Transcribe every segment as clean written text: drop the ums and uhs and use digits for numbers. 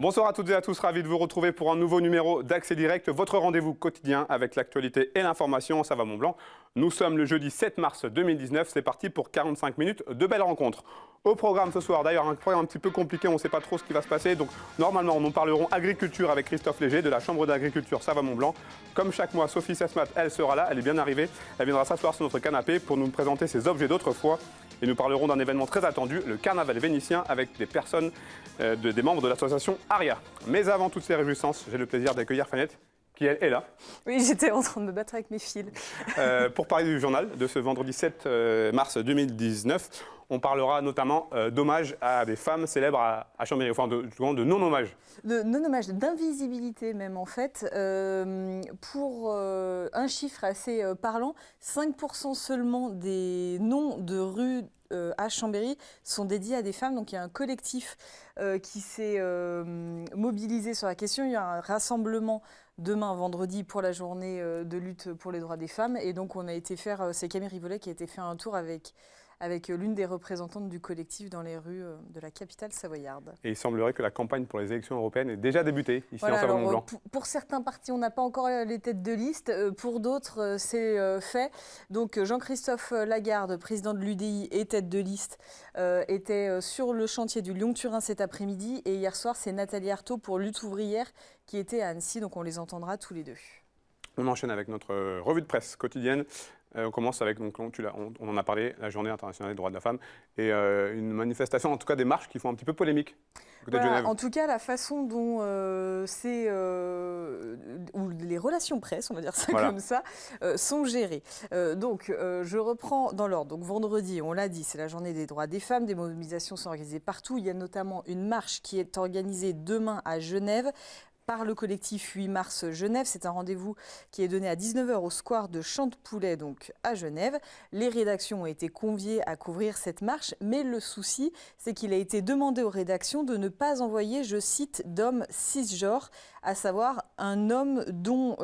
Bonsoir à toutes et à tous, ravi de vous retrouver pour un nouveau numéro d'Accès Direct, votre rendez-vous quotidien avec l'actualité et l'information. Ça va Mont Blanc. Nous sommes le jeudi 7 mars 2019, c'est parti pour 45 minutes de belles rencontres. Au programme ce soir, d'ailleurs un programme un petit peu compliqué, on ne sait pas trop ce qui va se passer. Donc normalement nous parlerons agriculture avec Christophe Léger de la Chambre d'agriculture Ça va Mont Blanc. Comme chaque mois, Sophie Sesmat, elle sera là, elle est bien arrivée. Elle viendra s'asseoir sur notre canapé pour nous présenter ses objets d'autrefois. Et nous parlerons d'un événement très attendu, le carnaval vénitien, avec des personnes, des membres de l'association ARIA. Mais avant toutes ces réjouissances, j'ai le plaisir d'accueillir Fanette, qui elle est là. Oui, j'étais en train de me battre avec mes fils. Pour parler du journal de ce vendredi 7 mars 2019, on parlera notamment d'hommages à des femmes célèbres à Chambéry, enfin de non-hommages. De non-hommage, d'invisibilité même en fait. Pour un chiffre assez parlant, 5% seulement des noms de rues à Chambéry sont dédiés à des femmes. Donc il y a un collectif qui s'est mobilisé sur la question. Il y a un rassemblement demain, vendredi, pour la journée de lutte pour les droits des femmes. Et donc on a été faire, c'est Camille Rivollet qui a été faire un tour avec l'une des représentantes du collectif dans les rues de la capitale savoyarde. Et il semblerait que la campagne pour les élections européennes ait déjà débuté ici en Savoie-Mont-Blanc. Pour certains partis, on n'a pas encore les têtes de liste. Pour d'autres, c'est fait. Donc Jean-Christophe Lagarde, président de l'UDI et tête de liste, était sur le chantier du Lyon-Turin cet après-midi. Et hier soir, c'est Nathalie Arthaud pour Lutte ouvrière qui était à Annecy. Donc on les entendra tous les deux. On enchaîne avec notre revue de presse quotidienne. On commence avec, donc, on en a parlé, la Journée internationale des droits de la femme et une manifestation, en tout cas des marches qui font un petit peu polémique. Voilà, en tout cas, la façon dont ou les relations presse, on va dire ça comme ça, sont gérées. Je reprends dans l'ordre. Donc vendredi, on l'a dit, c'est la Journée des droits des femmes. Des mobilisations sont organisées partout. Il y a notamment une marche qui est organisée demain à Genève par le collectif 8 mars Genève. C'est un rendez-vous qui est donné à 19h au square de Chantepoulet, donc à Genève. Les rédactions ont été conviées à couvrir cette marche, mais le souci, c'est qu'il a été demandé aux rédactions de ne pas envoyer, je cite, d'hommes cisgenres, à savoir un homme dont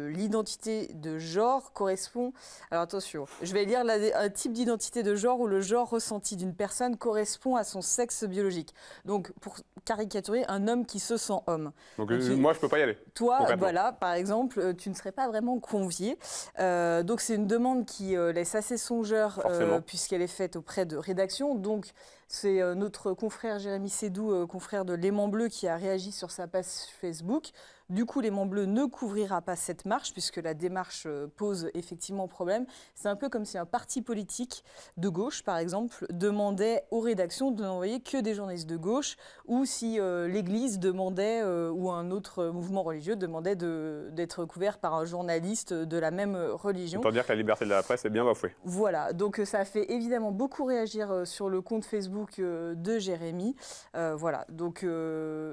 l'identité de genre correspond... Alors attention, je vais lire un type d'identité de genre où le genre ressenti d'une personne correspond à son sexe biologique. Donc, pour caricaturer, un homme qui se sent homme. Donc moi, je ne peux pas y aller. Toi, voilà, par exemple, tu ne serais pas vraiment convié. Donc c'est une demande qui laisse assez songeur puisqu'elle est faite auprès de rédactions. Donc c'est notre confrère Jérémy Sédou, confrère de L'Aimant Bleu, qui a réagi sur sa page Facebook. Du coup, L'Aimant Bleu ne couvrira pas cette marche puisque la démarche pose effectivement problème. C'est un peu comme si un parti politique de gauche, par exemple, demandait aux rédactions de n'envoyer que des journalistes de gauche, ou si l'Église demandait, ou un autre mouvement religieux demandait d'être couvert par un journaliste de la même religion. Autant dire que la liberté de la presse est bien bafouée. Voilà, donc ça a fait évidemment beaucoup réagir sur le compte Facebook de Jérémy. Voilà, donc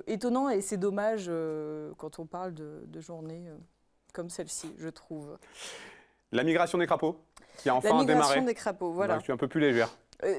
étonnant, et c'est dommage quand on parle de journées comme celle-ci, je trouve. La migration des crapauds, qui a enfin démarré. La migration des crapauds, voilà. Je suis un peu plus légère.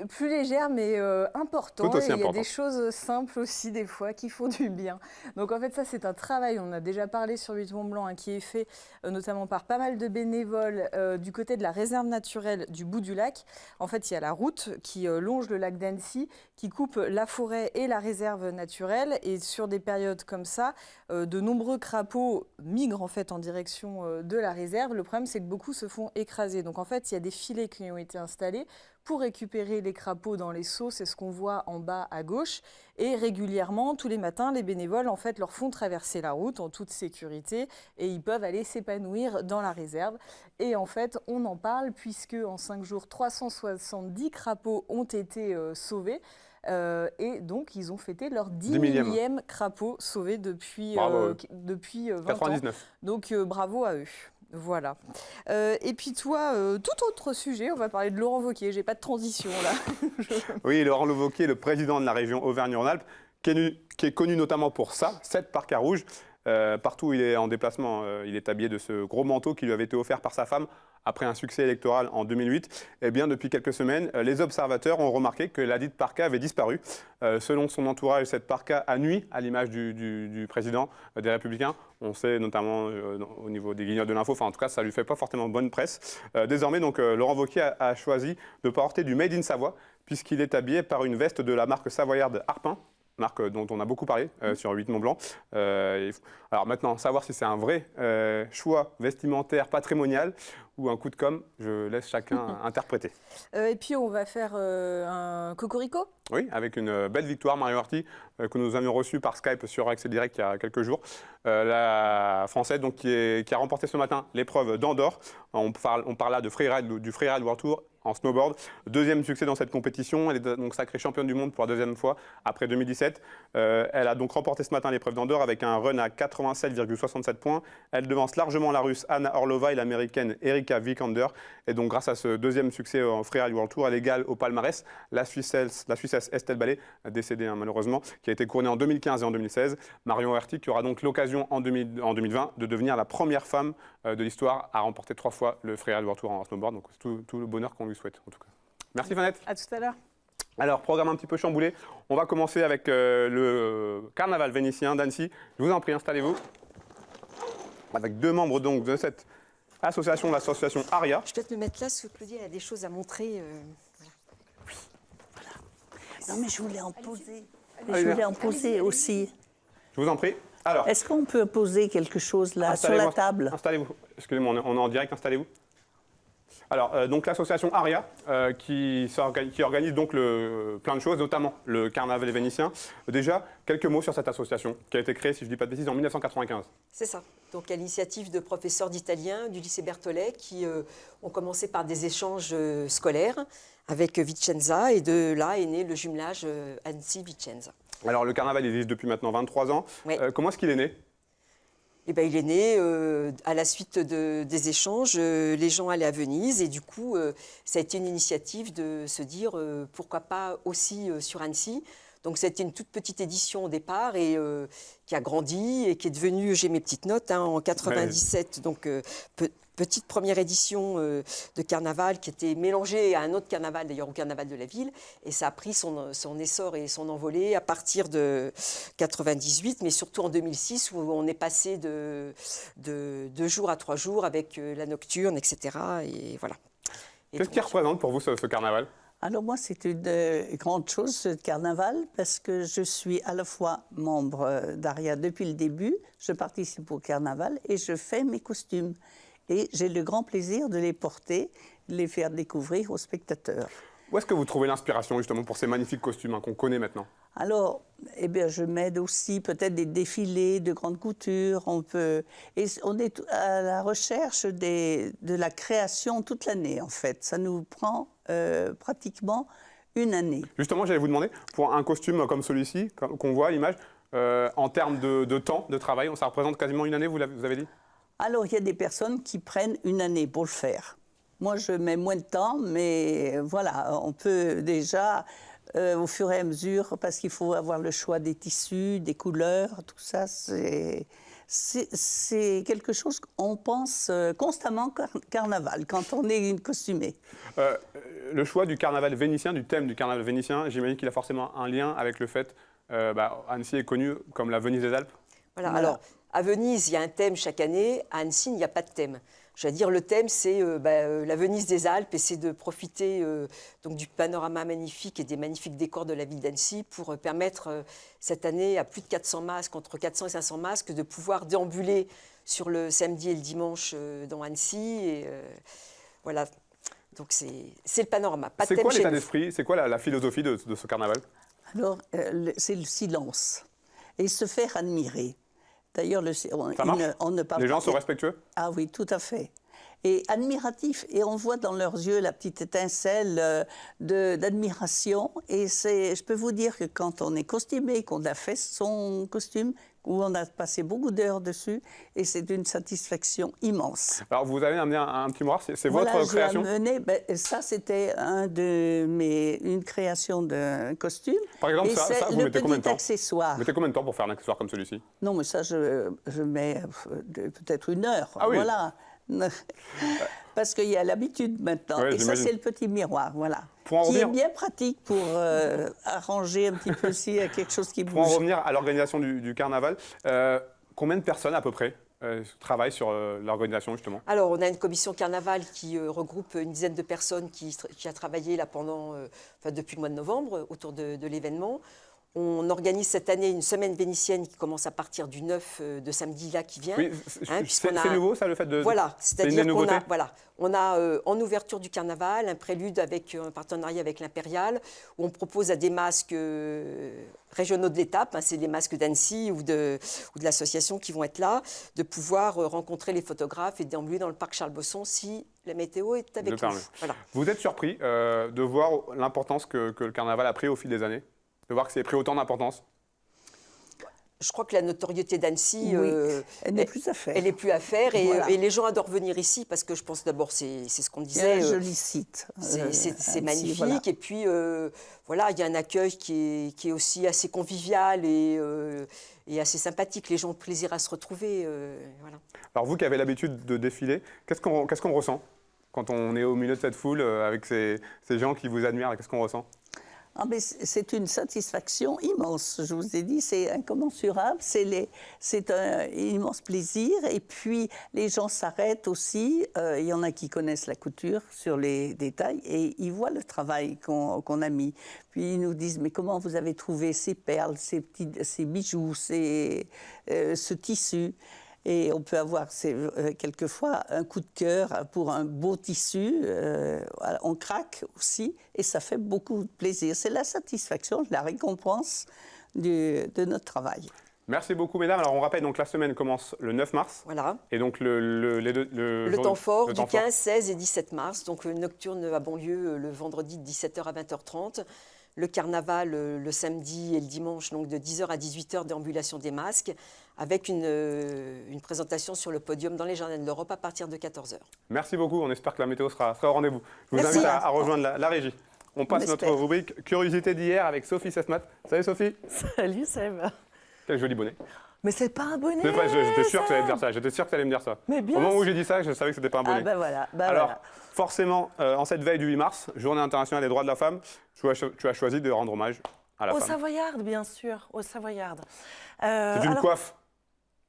Plus légère, mais important. Tout aussi et il y a important. des choses simples aussi, des fois, qui font du bien. Donc, en fait, ça, c'est un travail, on en a déjà parlé sur 8 Mont Blanc, qui est fait notamment par pas mal de bénévoles du côté de la réserve naturelle du bout du lac. En fait, il y a la route qui longe le lac d'Annecy, qui coupe la forêt et la réserve naturelle. Et sur des périodes comme ça, de nombreux crapauds migrent, en fait, en direction de la réserve. Le problème, c'est que beaucoup se font écraser. Donc, en fait, il y a des filets qui ont été installés pour récupérer les crapauds dans les seaux, c'est ce qu'on voit en bas à gauche. Et régulièrement, tous les matins, les bénévoles en fait, leur font traverser la route en toute sécurité et ils peuvent aller s'épanouir dans la réserve. Et en fait, on en parle puisque en 5 jours, 370 crapauds ont été sauvés. Et donc, ils ont fêté leur 10 millième crapaud sauvé depuis 20 99. ans. Donc, bravo à eux. Voilà. Et puis toi, tout autre sujet, on va parler de Laurent Wauquiez. J'ai pas de transition là. Oui, Laurent Wauquiez, le président de la région Auvergne-Rhône-Alpes, qui est connu notamment pour ça, 7 parcs à rouge. Partout où il est en déplacement, il est habillé de ce gros manteau qui lui avait été offert par sa femme après un succès électoral en 2008. Eh bien, depuis quelques semaines, les observateurs ont remarqué que la dite parka avait disparu. Selon son entourage, cette parka a nui à l'image du président des Républicains. On sait notamment au niveau des guignols de l'info, enfin en tout cas, ça ne lui fait pas forcément bonne presse. Désormais, donc, Laurent Wauquiez a choisi de porter du Made in Savoie, puisqu'il est habillé par une veste de la marque savoyarde Arpin. marque dont on a beaucoup parlé sur 8 Mont Blanc. Alors maintenant, savoir si c'est un vrai choix vestimentaire patrimonial ou un coup de com', je laisse chacun interpréter. Et puis on va faire un cocorico. Oui, avec une belle victoire, Marion Arty, que nous avions reçue par Skype sur Accès Direct il y a quelques jours. La Française donc, qui a remporté ce matin l'épreuve d'Andorre. On parle là du Freeride World Tour en snowboard. Deuxième succès dans cette compétition. Elle est donc sacrée championne du monde pour la deuxième fois après 2017. Elle a donc remporté ce matin l'épreuve d'Andorre avec un run à 87,67 points. Elle devance largement la Russe Anna Orlova et l'Américaine Erika Vikander. Et donc grâce à ce deuxième succès en Freeride World Tour, elle égale au palmarès la Suissesse Estelle Ballet, décédée malheureusement, qui a été couronnée en 2015 et en 2016. Marion Arty qui aura donc l'occasion en 2020 de devenir la première femme de l'histoire à remporter 3 fois le Freeride World Tour en snowboard. Donc c'est tout le bonheur qu'on lui souhaite en tout cas. Merci Vanette. À tout à l'heure. Alors, programme un petit peu chamboulé. On va commencer avec le carnaval vénitien d'Annecy. Je vous en prie, installez-vous. Avec 2 membres donc de cette association, l'association ARIA. Je vais peut-être me mettre là, parce que Claudie elle a des choses à montrer. Non, mais je voulais en poser. Allez, Je voulais en poser aussi. Je vous en prie. Alors, Est-ce qu'on peut poser quelque chose là, sur installez-vous, la table? Installez-vous. Excusez-moi, on est en direct, installez-vous. Alors, donc l'association ARIA, qui organise donc plein de choses, notamment le carnaval vénitien. Déjà, quelques mots sur cette association, qui a été créée, si je ne dis pas de bêtises, en 1995. C'est ça. Donc à l'initiative de professeurs d'italien du lycée Berthollet qui ont commencé par des échanges scolaires avec Vicenza, et de là est né le jumelage Annecy-Vicenza. Alors, le carnaval existe depuis maintenant 23 ans. Oui. Comment est-ce qu'il est né ? Eh ben, il est né à la suite des échanges. Les gens allaient à Venise et du coup, ça a été une initiative de se dire pourquoi pas aussi sur Annecy. Donc c'était une toute petite édition au départ et qui a grandi et qui est devenue, j'ai mes petites notes, en 97, donc petite première édition de carnaval qui était mélangée à un autre carnaval, d'ailleurs au carnaval de la ville. Et ça a pris son essor et son envolée à partir de 98, mais surtout en 2006 où on est passé de 2 jours à 3 jours avec la nocturne, etc. Et voilà. Qu'est-ce qui représente pour vous ce carnaval ? Alors moi, c'est une grande chose, ce carnaval, parce que je suis à la fois membre d'ARIA depuis le début, je participe au carnaval et je fais mes costumes. Et j'ai le grand plaisir de les porter, de les faire découvrir aux spectateurs. Où est-ce que vous trouvez l'inspiration justement pour ces magnifiques costumes qu'on connaît maintenant ? Alors, eh bien, je m'aide aussi peut-être des défilés de grande couture. On est à la recherche de la création toute l'année, en fait. Ça nous prend pratiquement une année. Justement, j'allais vous demander, pour un costume comme celui-ci, qu'on voit à l'image, en termes de temps de travail, ça représente quasiment une année, vous avez dit ? Alors, il y a des personnes qui prennent une année pour le faire. Moi, je mets moins de temps, mais voilà, on peut déjà, au fur et à mesure, parce qu'il faut avoir le choix des tissus, des couleurs, tout ça, c'est quelque chose qu'on pense constamment carnaval, quand on est une costumée. Le choix du carnaval vénitien, du thème du carnaval vénitien, j'imagine qu'il a forcément un lien avec le fait Annecy est connue comme la Venise des Alpes. Voilà. Alors, à Venise, il y a un thème chaque année. À Annecy, il n'y a pas de thème. Je veux dire, le thème, c'est la Venise des Alpes et c'est de profiter donc, du panorama magnifique et des magnifiques décors de la ville d'Annecy pour permettre cette année à plus de 400 masques, entre 400 et 500 masques, de pouvoir déambuler sur le samedi et le dimanche dans Annecy. Et voilà, donc c'est le panorama. Pas de c'est thème quoi chez l'état nous. d'esprit, c'est quoi la philosophie de ce carnaval ? Alors, c'est le silence et se faire admirer. D'ailleurs, Ça marche ? on ne parle Les gens pas. sont respectueux ? Ah oui, tout à fait. Et admiratif. Et on voit dans leurs yeux la petite étincelle d'admiration. Et je peux vous dire que quand on est costumé, qu'on a fait son costume, où on a passé beaucoup d'heures dessus, et c'est une satisfaction immense. Alors, vous avez amené un petit miroir, c'est Voilà, votre création ? j'ai amené, ça, c'était une création d'un costume. Par exemple, et ça, c'est vous le mettez combien de petit temps ? accessoire. Vous mettez combien de temps pour faire un accessoire comme celui-ci ? Non, mais ça, je mets peut-être 1 heure. Ah oui. Voilà. Parce qu'il y a l'habitude maintenant. Ouais, et ça, j'imagine. c'est le petit miroir, voilà. Pour en qui revenir- est bien pratique pour arranger un petit peu s'il y a quelque chose qui Pour en bouge. revenir à l'organisation du carnaval, combien de personnes à peu près travaillent sur l'organisation justement ? Alors, on a une commission carnaval qui regroupe une dizaine de personnes qui a travaillé là depuis le mois de novembre autour de l'événement. On organise cette année une semaine vénitienne qui commence à partir du 9 de samedi là qui vient. Oui, c'est nouveau ça, le fait de... Voilà, c'est-à-dire qu'on a, voilà, on a en ouverture du carnaval un prélude avec un partenariat avec l'Impérial où on propose à des masques régionaux de l'étape, c'est des masques d'Annecy ou de l'association qui vont être là, de pouvoir rencontrer les photographes et déambuler dans le parc Charles-Bosson si la météo est avec nous. Voilà. Vous êtes surpris de voir l'importance que le carnaval a pris au fil des années? De voir que c'est pris autant d'importance? Je crois que la notoriété d'Annecy, elle n'est plus à faire. Elle n'est plus à faire et, Voilà. et les gens adorent venir ici parce que je pense d'abord, c'est ce qu'on disait. Il y a un joli site. C'est magnifique. Voilà. Et puis, voilà, il y a un accueil qui est aussi assez convivial et assez sympathique. Les gens ont plaisir à se retrouver. Voilà. Alors vous qui avez l'habitude de défiler, qu'est-ce qu'on ressent quand on est au milieu de cette foule avec ces gens qui vous admirent? Qu'est-ce qu'on ressent? Ah, mais c'est une satisfaction immense, je vous ai dit, c'est incommensurable, c'est un immense plaisir. Et puis, les gens s'arrêtent aussi, il y en a qui connaissent la couture sur les détails et ils voient le travail qu'on a mis. Puis ils nous disent, mais comment vous avez trouvé ces perles, ces bijoux, ce tissu? Et on peut avoir quelquefois un coup de cœur pour un beau tissu. On craque aussi et ça fait beaucoup de plaisir. C'est la satisfaction, la récompense de notre travail. Merci beaucoup, mesdames. Alors, on rappelle, donc la semaine commence le 9 mars. Voilà. Et donc, le temps fort du 15, 16 et 17 mars. Donc, le nocturne a bon lieu le vendredi de 17h à 20h30. Le carnaval le samedi et le dimanche, donc de 10h à 18h, déambulation des masques, avec une présentation sur le podium dans les Jardins de l'Europe à partir de 14h. Merci beaucoup, on espère que la météo sera au rendez-vous. Je vous Merci. invite à rejoindre la régie. On passe notre rubrique Curiosité d'hier avec Sophie Sesmat. Salut Sophie. Salut Seb. Quel joli bonnet. Mais c'est pas un bonnet. J'étais sûr que tu allais me dire ça. J'étais sûr que tu allais me dire ça. Mais bien Au moment où j'ai dit ça, je savais que c'était pas un bonnet. Ah bah voilà. Alors, forcément, en cette veille du 8 mars, Journée internationale des droits de la femme, tu as choisi de rendre hommage à la Aux femme. Savoyardes, bien sûr, aux Savoyardes. C'est une coiffe.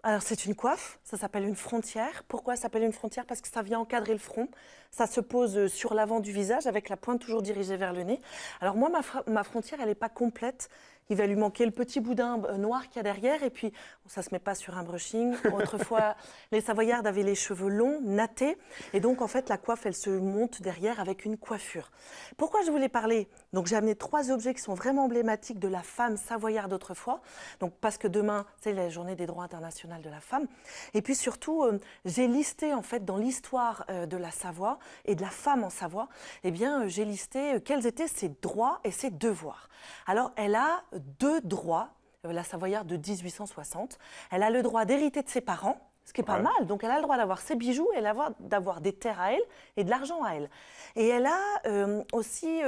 Alors, c'est une coiffe, ça s'appelle une frontière. Pourquoi ça s'appelle une frontière? Parce que ça vient encadrer le front. Ça se pose sur l'avant du visage avec la pointe toujours dirigée vers le nez. Alors moi, ma frontière, elle n'est pas complète. Il va lui manquer le petit boudin noir qu'il y a derrière. Et puis, ça ne se met pas sur un brushing. Autrefois, les Savoyardes avaient les cheveux longs, nattés. Et donc, en fait, la coiffe, elle se monte derrière avec une coiffure. Pourquoi je voulais parler? Donc, j'ai amené 3 objets qui sont vraiment emblématiques de la femme savoyarde autrefois. Donc, parce que demain, c'est la journée des droits internationaux de la femme. Et puis, surtout, j'ai listé, en fait, dans l'histoire de la Savoie et de la femme en Savoie, eh bien, j'ai listé quels étaient ses droits et ses devoirs. Alors, elle a 2 droits, la Savoyarde de 1860. Elle a le droit d'hériter de ses parents, ce qui est pas mal. Donc, elle a le droit d'avoir ses bijoux et d'avoir des terres à elle et de l'argent à elle. Et elle a aussi,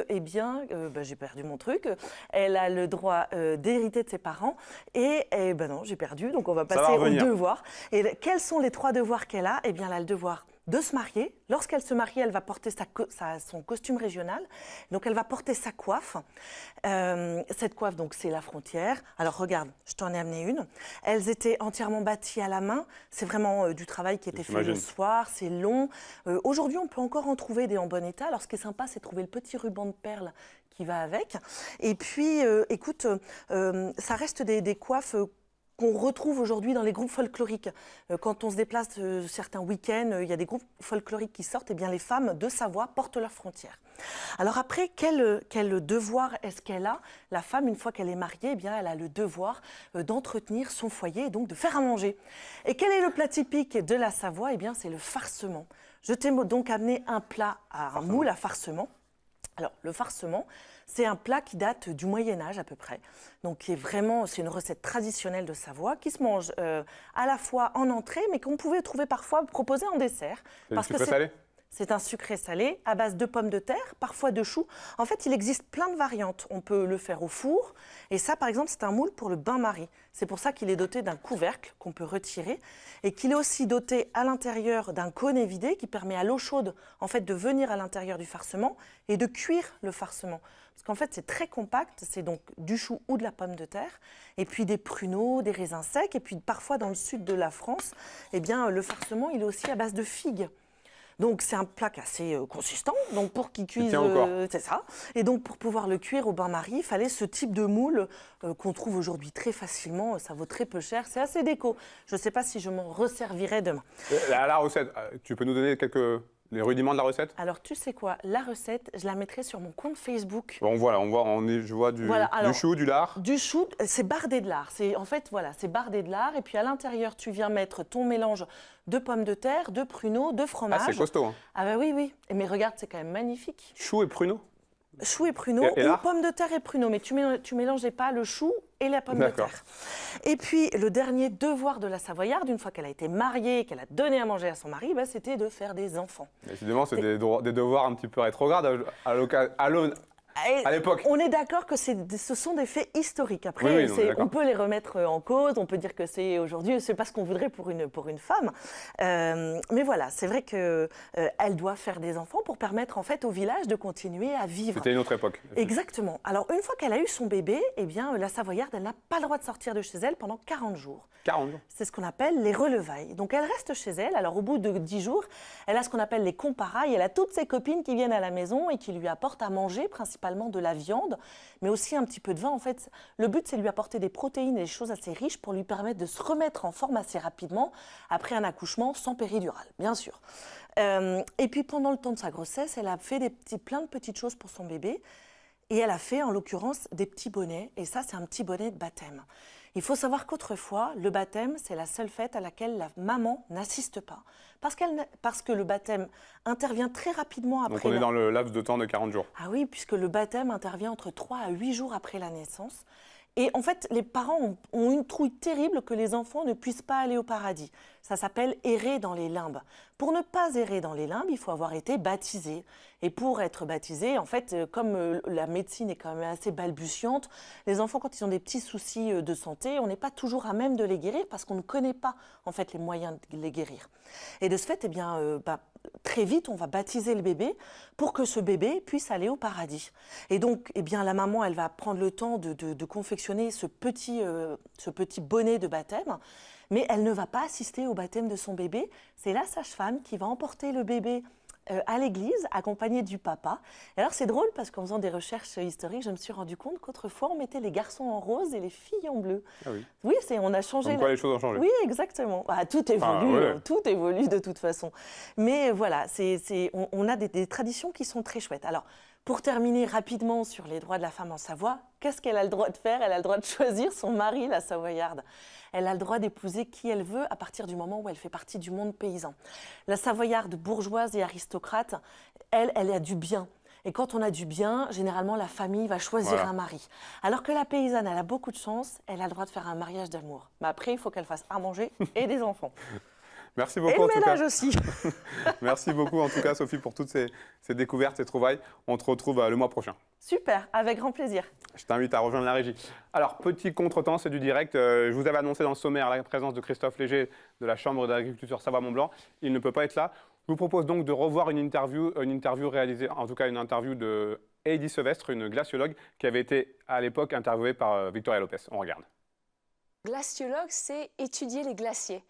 j'ai perdu mon truc, elle a le droit d'hériter de ses parents. Et non, j'ai perdu, donc on va passer aux devoirs. Et quels sont les 3 devoirs qu'elle a? Eh bien, elle a le devoir de se marier. Lorsqu'elle se marie, elle va porter son costume régional. Donc, elle va porter sa coiffe. Cette coiffe, donc, c'est la frontière. Alors, regarde, je t'en ai amené une. Elles étaient entièrement bâties à la main. C'est vraiment du travail qui était fait le soir. C'est long. Aujourd'hui, on peut encore en trouver des en bon état. Alors, ce qui est sympa, c'est de trouver le petit ruban de perles qui va avec. Et puis, écoute, ça reste des coiffes qu'on retrouve aujourd'hui dans les groupes folkloriques. Quand on se déplace certains week-ends, il y a des groupes folkloriques qui sortent, et bien les femmes de Savoie portent leurs frontières. Alors après, quel devoir est-ce qu'elle a? La femme, une fois qu'elle est mariée, eh bien, elle a le devoir d'entretenir son foyer et donc de faire à manger. Et quel est le plat typique de la Savoie? Eh bien, c'est le farcement. Je t'ai donc amené un plat un moule à farcement. Alors, le farcement, c'est un plat qui date du Moyen-Âge à peu près. Donc, c'est une recette traditionnelle de Savoie qui se mange à la fois en entrée, mais qu'on pouvait trouver parfois proposé en dessert. C'est du sucré salé? C'est un sucré salé à base de pommes de terre, parfois de choux. En fait, il existe plein de variantes. On peut le faire au four. Et ça, par exemple, c'est un moule pour le bain-marie. C'est pour ça qu'il est doté d'un couvercle qu'on peut retirer et qu'il est aussi doté à l'intérieur d'un cône évidé qui permet à l'eau chaude en fait, de venir à l'intérieur du farcement et de cuire le farcement. Parce qu'en fait, c'est très compact. C'est donc du chou ou de la pomme de terre et puis des pruneaux, des raisins secs. Et puis parfois, dans le sud de la France, eh bien, le farcement, il est aussi à base de figues. Donc c'est un plat qui est assez consistant. Donc pour qu'il cuise, tient encore. c'est ça. Et donc pour pouvoir le cuire au bain-marie, il fallait ce type de moule qu'on trouve aujourd'hui très facilement. Ça vaut très peu cher. C'est assez déco. Je ne sais pas si je m'en resservirai demain. La recette, tu peux nous donner les rudiments de la recette? Alors tu sais quoi, la recette, je la mettrai sur mon compte Facebook. Bon, je vois du chou, du lard. Du chou, c'est bardé de lard. En fait, voilà, c'est bardé de lard. Et puis à l'intérieur, tu viens mettre ton mélange de pommes de terre, de pruneaux, de fromage. Ah, c'est costaud. Hein. Ah bah oui, oui. Mais regarde, c'est quand même magnifique. Chou et pruneaux? Chou et pruneaux, Et ou lard pommes de terre et pruneaux. Mais tu mélangeais pas le chou et la pomme de D'accord. terre. Et puis, le dernier devoir de la Savoyarde, une fois qu'elle a été mariée, qu'elle a donné à manger à son mari, bah, c'était de faire des enfants. Décidément, c'est des devoirs un petit peu rétrogrades à l'époque. On est d'accord que ce sont des faits historiques. Après, Oui, on est d'accord. on peut les remettre en cause, on peut dire que c'est aujourd'hui, c'est pas ce qu'on voudrait pour une femme. Mais voilà, c'est vrai qu'elle doit faire des enfants pour permettre en fait au village de continuer à vivre. C'était une autre époque. Exactement. Alors, une fois qu'elle a eu son bébé, eh bien, la Savoyarde, elle n'a pas le droit de sortir de chez elle pendant 40 jours. 40 jours. C'est ce qu'on appelle les relevailles. Donc, elle reste chez elle. Alors, au bout de 10 jours, elle a ce qu'on appelle les comparailles. Elle a toutes ses copines qui viennent à la maison et qui lui apportent à manger, principalement de la viande, mais aussi un petit peu de vin. En fait, le but, c'est de lui apporter des protéines et des choses assez riches pour lui permettre de se remettre en forme assez rapidement après un accouchement sans péridurale, bien sûr. Et puis, pendant le temps de sa grossesse, elle a fait plein de petites choses pour son bébé. Et elle a fait, en l'occurrence, des petits bonnets. Et ça, c'est un petit bonnet de baptême. Il faut savoir qu'autrefois, le baptême, c'est la seule fête à laquelle la maman n'assiste pas. Parce que le baptême intervient très rapidement après. Donc on est dans le laps de temps de 40 jours. Ah oui, puisque le baptême intervient entre 3 à 8 jours après la naissance. Et en fait, les parents ont une trouille terrible que les enfants ne puissent pas aller au paradis. Ça s'appelle errer dans les limbes. Pour ne pas errer dans les limbes, il faut avoir été baptisé. Et pour être baptisé, en fait, comme la médecine est quand même assez balbutiante, les enfants, quand ils ont des petits soucis de santé, on n'est pas toujours à même de les guérir parce qu'on ne connaît pas, en fait, les moyens de les guérir. Et de ce fait, eh bien, très vite, on va baptiser le bébé pour que ce bébé puisse aller au paradis. Et donc, eh bien, la maman, elle va prendre le temps de confectionner ce petit bonnet de baptême, mais elle ne va pas assister au baptême de son bébé. C'est la sage-femme qui va emporter le bébé à l'église, accompagné du papa. Et alors, c'est drôle parce qu'en faisant des recherches historiques, je me suis rendu compte qu'autrefois, on mettait les garçons en rose et les filles en bleu. Ah oui. Oui, on a changé. Comme quoi les choses ont changé. Oui, exactement. Ah, tout évolue, ouais. tout évolue de toute façon. Mais voilà, on a des traditions qui sont très chouettes. Alors, pour terminer rapidement sur les droits de la femme en Savoie, qu'est-ce qu'elle a le droit de faire? Elle a le droit de choisir son mari, la Savoyarde. Elle a le droit d'épouser qui elle veut à partir du moment où elle fait partie du monde paysan. La Savoyarde bourgeoise et aristocrate, elle a du bien. Et quand on a du bien, généralement, la famille va choisir un mari. Alors que la paysanne, elle a beaucoup de chance, elle a le droit de faire un mariage d'amour. Mais après, il faut qu'elle fasse à manger et des enfants. Merci Et beaucoup le en tout ménage cas. aussi. Merci beaucoup en tout cas Sophie pour toutes ces découvertes, ces trouvailles. On te retrouve le mois prochain. Super, avec grand plaisir. Je t'invite à rejoindre la régie. Alors, petit contretemps, c'est du direct. Je vous avais annoncé dans le sommaire la présence de Christophe Léger de la Chambre d'agriculture Savoie-Mont-Blanc. Il ne peut pas être là. Je vous propose donc de revoir une interview réalisée, en tout cas une interview de Heidi Sevestre, une glaciologue qui avait été à l'époque interviewée par Victoria Lopez. On regarde. Glaciologue, c'est étudier les glaciers.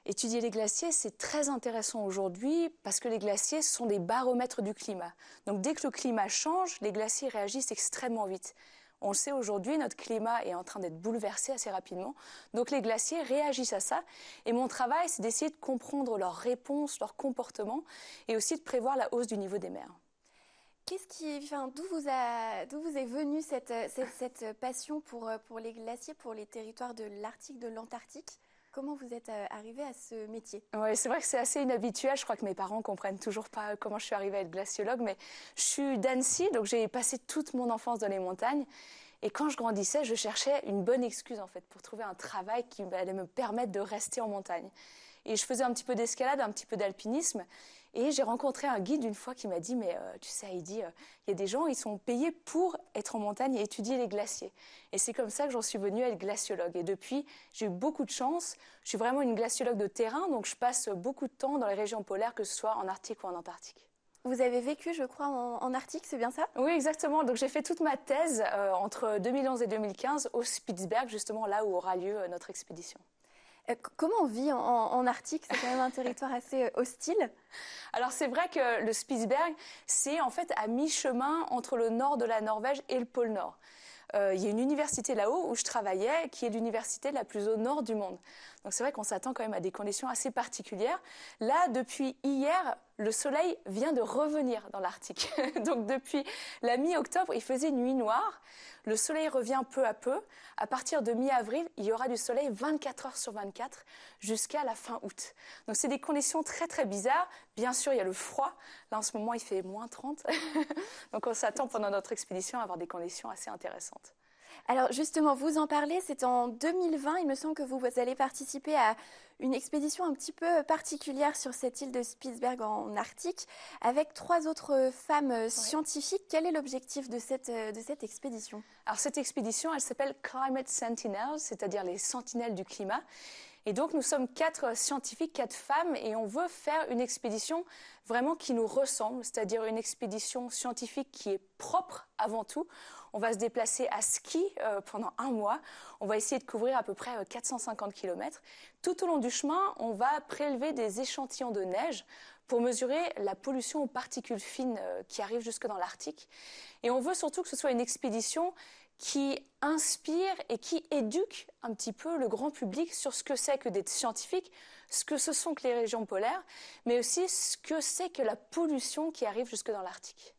Étudier les glaciers, c'est très intéressant aujourd'hui parce que les glaciers sont des baromètres du climat. Donc dès que le climat change, les glaciers réagissent extrêmement vite. On le sait aujourd'hui, notre climat est en train d'être bouleversé assez rapidement. Donc les glaciers réagissent à ça. Et mon travail, c'est d'essayer de comprendre leurs réponses, leurs comportements et aussi de prévoir la hausse du niveau des mers. D'où vous est venue cette passion pour les glaciers, pour les territoires de l'Arctique, de l'Antarctique? Comment vous êtes arrivé à ce métier? Oui, c'est vrai que c'est assez inhabituel. Je crois que mes parents ne comprennent toujours pas comment je suis arrivée à être glaciologue. Mais je suis d'Annecy, donc j'ai passé toute mon enfance dans les montagnes. Et quand je grandissais, je cherchais une bonne excuse en fait, pour trouver un travail qui allait me permettre de rester en montagne. Et je faisais un petit peu d'escalade, un petit peu d'alpinisme. Et j'ai rencontré un guide une fois qui m'a dit « Mais tu sais Heidi, il y a des gens, ils sont payés pour être en montagne et étudier les glaciers. » Et c'est comme ça que j'en suis venue à être glaciologue. Et depuis, j'ai eu beaucoup de chance. Je suis vraiment une glaciologue de terrain, donc je passe beaucoup de temps dans les régions polaires, que ce soit en Arctique ou en Antarctique. Vous avez vécu, je crois, en Arctique, c'est bien ça? Oui, exactement. Donc j'ai fait toute ma thèse entre 2011 et 2015 au Spitzberg, justement là où aura lieu notre expédition. Comment on vit en Arctique? C'est quand même un territoire assez hostile. Alors c'est vrai que le Spitsberg, c'est en fait à mi-chemin entre le nord de la Norvège et le pôle Nord. Il y a une université là-haut où je travaillais, qui est l'université la plus au nord du monde. Donc c'est vrai qu'on s'attend quand même à des conditions assez particulières. Là, depuis hier, le soleil vient de revenir dans l'Arctique. Donc depuis la mi-octobre, il faisait nuit noire. Le soleil revient peu à peu. À partir de mi-avril, il y aura du soleil 24 heures sur 24 jusqu'à la fin août. Donc c'est des conditions très très bizarres. Bien sûr, il y a le froid. Là, en ce moment, il fait moins 30. Donc on s'attend pendant notre expédition à avoir des conditions assez intéressantes. Alors justement, vous en parlez, c'est en 2020, il me semble que vous allez participer à une expédition un petit peu particulière sur cette île de Spitsberg en Arctique, avec 3 autres femmes scientifiques. Quel est l'objectif de cette expédition? Alors cette expédition, elle s'appelle Climate Sentinels, c'est-à-dire les sentinelles du climat. Et donc nous sommes 4 scientifiques, 4 femmes, et on veut faire une expédition vraiment qui nous ressemble, c'est-à-dire une expédition scientifique qui est propre avant tout. On va se déplacer à ski pendant 1 mois. On va essayer de couvrir à peu près 450 km. Tout au long du chemin, on va prélever des échantillons de neige pour mesurer la pollution aux particules fines qui arrivent jusque dans l'Arctique. Et on veut surtout que ce soit une expédition qui inspire et qui éduque un petit peu le grand public sur ce que c'est que d'être scientifique, ce que ce sont que les régions polaires, mais aussi ce que c'est que la pollution qui arrive jusque dans l'Arctique.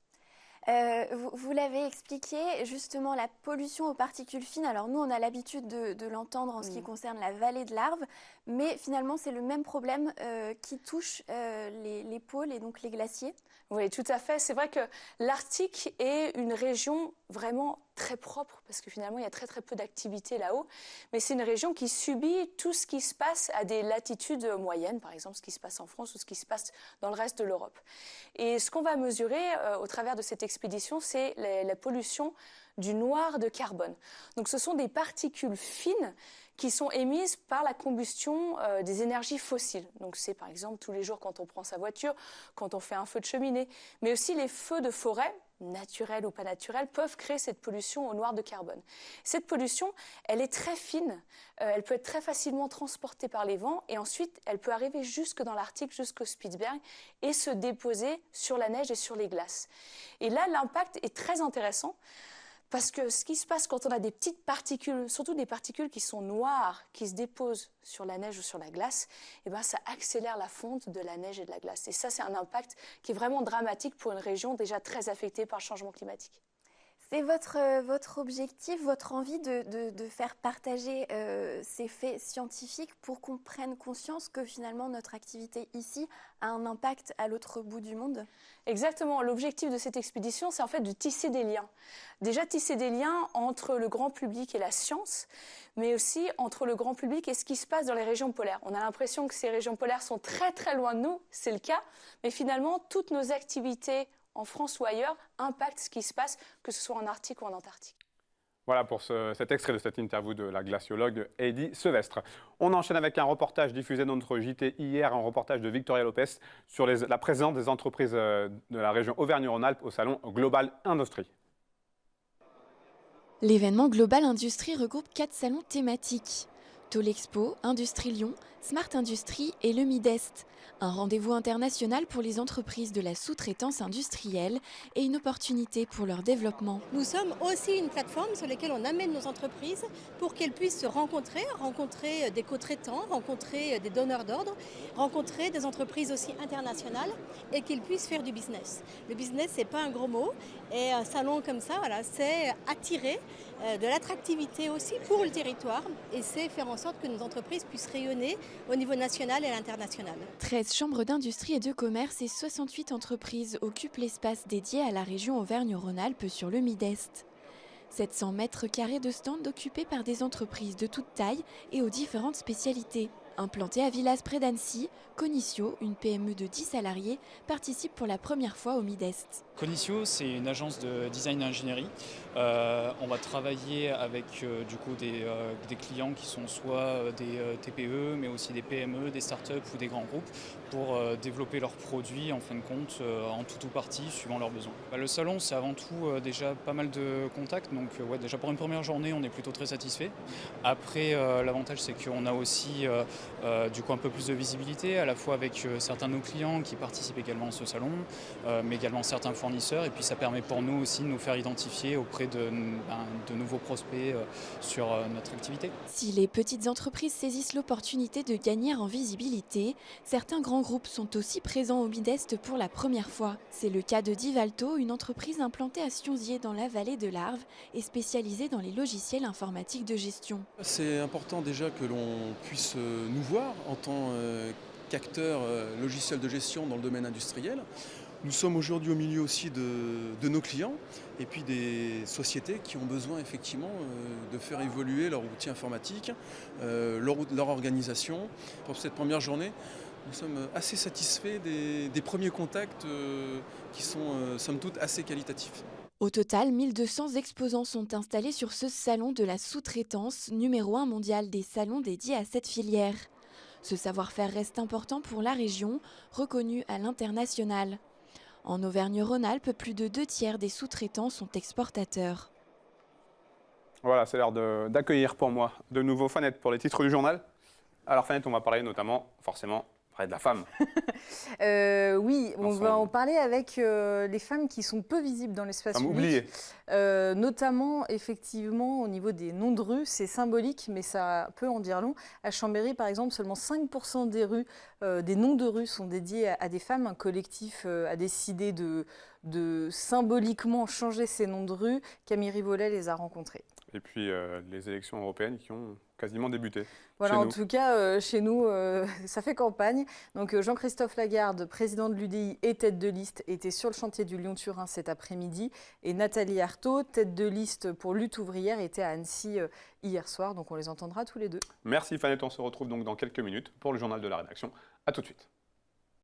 Vous l'avez expliqué, justement, la pollution aux particules fines. Alors nous, on a l'habitude de l'entendre en ce qui concerne la vallée de l'Arve, mais finalement, c'est le même problème qui touche les pôles et donc les glaciers. Oui, tout à fait. C'est vrai que l'Arctique est une région vraiment très propre, parce que finalement, il y a très très peu d'activité là-haut. Mais c'est une région qui subit tout ce qui se passe à des latitudes moyennes, par exemple ce qui se passe en France ou ce qui se passe dans le reste de l'Europe. Et ce qu'on va mesurer au travers de cette expédition, c'est la pollution du noir de carbone. Donc ce sont des particules fines qui sont émises par la combustion des énergies fossiles. Donc c'est par exemple tous les jours quand on prend sa voiture, quand on fait un feu de cheminée, mais aussi les feux de forêt, naturels ou pas naturels, peuvent créer cette pollution au noir de carbone. Cette pollution, elle est très fine, elle peut être très facilement transportée par les vents et ensuite elle peut arriver jusque dans l'Arctique, jusqu'au Spitsberg et se déposer sur la neige et sur les glaces. Et là, l'impact est très intéressant. Parce que ce qui se passe quand on a des petites particules, surtout des particules qui sont noires, qui se déposent sur la neige ou sur la glace, eh ben ça accélère la fonte de la neige et de la glace. Et ça, c'est un impact qui est vraiment dramatique pour une région déjà très affectée par le changement climatique. C'est votre objectif, votre envie de faire partager ces faits scientifiques pour qu'on prenne conscience que finalement notre activité ici a un impact à l'autre bout du monde? Exactement. L'objectif de cette expédition, c'est en fait de tisser des liens. Déjà tisser des liens entre le grand public et la science, mais aussi entre le grand public et ce qui se passe dans les régions polaires. On a l'impression que ces régions polaires sont très très loin de nous, c'est le cas, mais finalement toutes nos activités en France ou ailleurs, impacte ce qui se passe, que ce soit en Arctique ou en Antarctique. Voilà pour cet extrait de cette interview de la glaciologue Heidi Sevestre. On enchaîne avec un reportage diffusé dans notre JT hier, un reportage de Victoria Lopez sur la présence des entreprises de la région Auvergne-Rhône-Alpes au salon Global Industrie. L'événement Global Industrie regroupe 4 salons thématiques. Tolexpo, Industrie Lyon, Smart Industry et le Midest. Un rendez-vous international pour les entreprises de la sous-traitance industrielle et une opportunité pour leur développement. Nous sommes aussi une plateforme sur laquelle on amène nos entreprises pour qu'elles puissent se rencontrer des co-traitants, rencontrer des donneurs d'ordre, rencontrer des entreprises aussi internationales et qu'ils puissent faire du business. Le business, c'est pas un gros mot et un salon comme ça, voilà, c'est attirer de l'attractivité aussi pour le territoire et c'est faire en sorte que nos entreprises puissent rayonner au niveau national et à l'international. 13 chambres d'industrie et de commerce et 68 entreprises occupent l'espace dédié à la région Auvergne-Rhône-Alpes sur le Midest. 700 mètres carrés de stands occupés par des entreprises de toute taille et aux différentes spécialités. Implantée à Villas près d'Annecy, Cognicio, une PME de 10 salariés, participe pour la première fois au Midest. Cognitio, c'est une agence de design et ingénierie. On va travailler avec du coup des clients qui sont soit des TPE, mais aussi des PME, des startups ou des grands groupes pour développer leurs produits en fin de compte en tout ou partie suivant leurs besoins. Le salon, c'est avant tout déjà pas mal de contacts, donc ouais, déjà pour une première journée, on est plutôt très satisfait. Après, l'avantage, c'est qu'on a aussi du coup un peu plus de visibilité, à la fois avec certains de nos clients qui participent également à ce salon, mais également certains fournisseurs, et puis ça permet pour nous aussi de nous faire identifier auprès de nouveaux prospects sur notre activité. Si les petites entreprises saisissent l'opportunité de gagner en visibilité, certains grands groupes sont aussi présents au Midest pour la première fois. C'est le cas de Divalto, une entreprise implantée à Sionzier dans la vallée de l'Arve et spécialisée dans les logiciels informatiques de gestion. C'est important déjà que l'on puisse nous voir en tant qu'acteur logiciel de gestion dans le domaine industriel. Nous sommes aujourd'hui au milieu aussi de nos clients et puis des sociétés qui ont besoin effectivement de faire évoluer leur outil informatique, leur organisation. Pour cette première journée, nous sommes assez satisfaits des premiers contacts qui sont somme toute assez qualitatifs. Au total, 1200 exposants sont installés sur ce salon de la sous-traitance, numéro 1 mondial des salons dédiés à cette filière. Ce savoir-faire reste important pour la région, reconnu à l'international. En Auvergne-Rhône-Alpes, plus de 2/3 des sous-traitants sont exportateurs. Voilà, c'est l'heure d'accueillir pour moi de nouveau Fanette pour les titres du journal. Alors Fanette, on va parler notamment, forcément, de la femme. Oui, on va en parler avec les femmes qui sont peu visibles dans l'espace public. Oublié. Notamment, effectivement, au niveau des noms de rues, c'est symbolique, mais ça peut en dire long. À Chambéry, par exemple, seulement 5% des rues, des noms de rues sont dédiés à des femmes. Un collectif a décidé de symboliquement changer ces noms de rues. Camille Rivollet les a rencontrés. Et puis les élections européennes qui ont quasiment débuté. Voilà, en tout cas, chez nous, ça fait campagne. Donc Jean-Christophe Lagarde, président de l'UDI et tête de liste, était sur le chantier du Lyon-Turin cet après-midi. Et Nathalie Arthaud, tête de liste pour Lutte ouvrière, était à Annecy hier soir. Donc on les entendra tous les deux. Merci Fanette, on se retrouve donc dans quelques minutes pour le journal de la rédaction. A tout de suite.